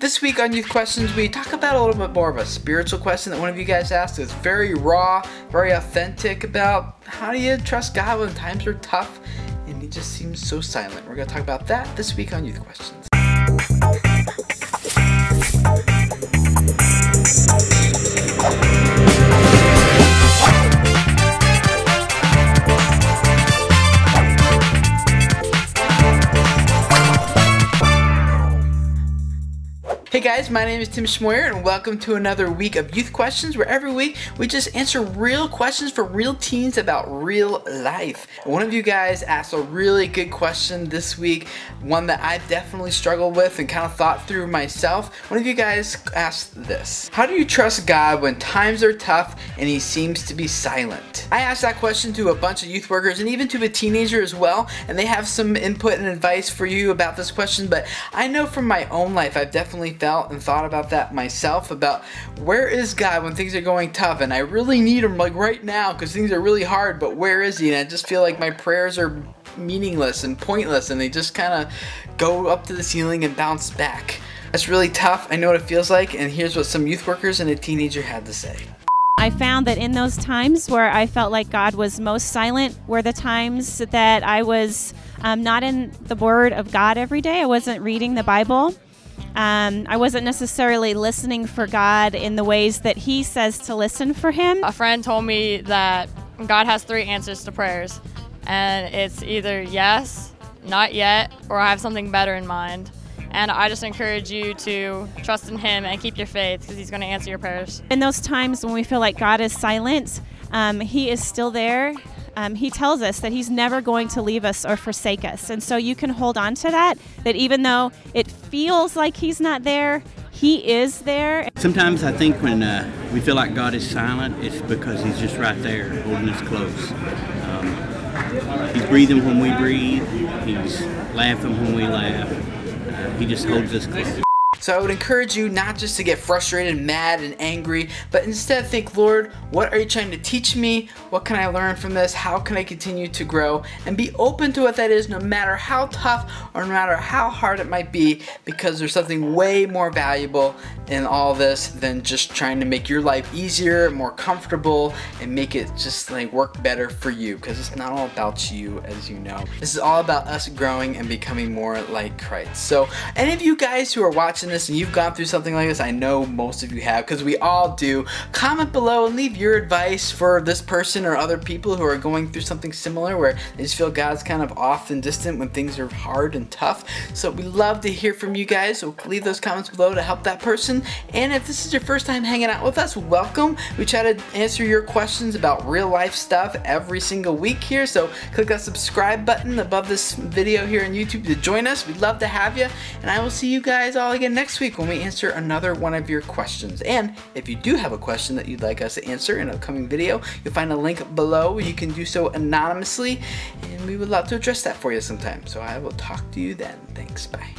This week on Youth Questions, we talk about a little bit more of a spiritual question that one of you guys asked. It's very raw, very authentic about how do you trust God when times are tough and He just seems so silent. We're going to talk about that this week on Youth Questions. Hey guys, my name is Tim Schmoyer and welcome to another week of Youth Questions, where every week we just answer real questions for real teens about real life. And one of you guys asked a really good question this week, one that I definitely struggled with and kind of thought through myself. One of you guys asked this: how do you trust God when times are tough and He seems to be silent? I asked that question to a bunch of youth workers and even to a teenager as well, and they have some input and advice for you about this question, but I know from my own life I've definitely felt and thought about that myself, about where is God when things are going tough and I really need Him like right now because things are really hard, but where is He? And I just feel like my prayers are meaningless and pointless and they just kind of go up to the ceiling and bounce back. That's really tough. I know what it feels like, and here's what some youth workers and a teenager had to say. I found that in those times where I felt like God was most silent were the times that I was not in the Word of God every day. I wasn't reading the Bible. I wasn't necessarily listening for God in the ways that He says to listen for Him. A friend told me that God has 3 answers to prayers, and it's either yes, not yet, or I have something better in mind. And I just encourage you to trust in Him and keep your faith, because He's going to answer your prayers. In those times when we feel like God is silent, He is still there. He tells us that He's never going to leave us or forsake us. And so you can hold on to that even though it feels like He's not there, He is there. Sometimes I think when we feel like God is silent, it's because He's just right there holding us close. He's breathing when we breathe. He's laughing when we laugh. He just holds us close. So I would encourage you not just to get frustrated, mad, and angry, but instead think, Lord, what are you trying to teach me? What can I learn from this? How can I continue to grow? And be open to what that is, no matter how tough or no matter how hard it might be, because there's something way more valuable in all this than just trying to make your life easier, more comfortable, and make it just like work better for you, because it's not all about you, as you know. This is all about us growing and becoming more like Christ. So any of you guys who are watching this and you've gone through something like this, I know most of you have, because we all do, comment below and leave your advice for this person or other people who are going through something similar where they just feel God's kind of off and distant when things are hard and tough. So we love to hear from you guys, so leave those comments below to help that person. And if this is your first time hanging out with us, welcome. We try to answer your questions about real life stuff every single week here, so click that subscribe button above this video here on YouTube to join us. We'd love to have you, and I will see you guys all again next week when we answer another one of your questions. And if you do have a question that you'd like us to answer in an upcoming video, you'll find a link below where you can do so anonymously, and we would love to address that for you sometime. So I will talk to you then. Thanks, bye.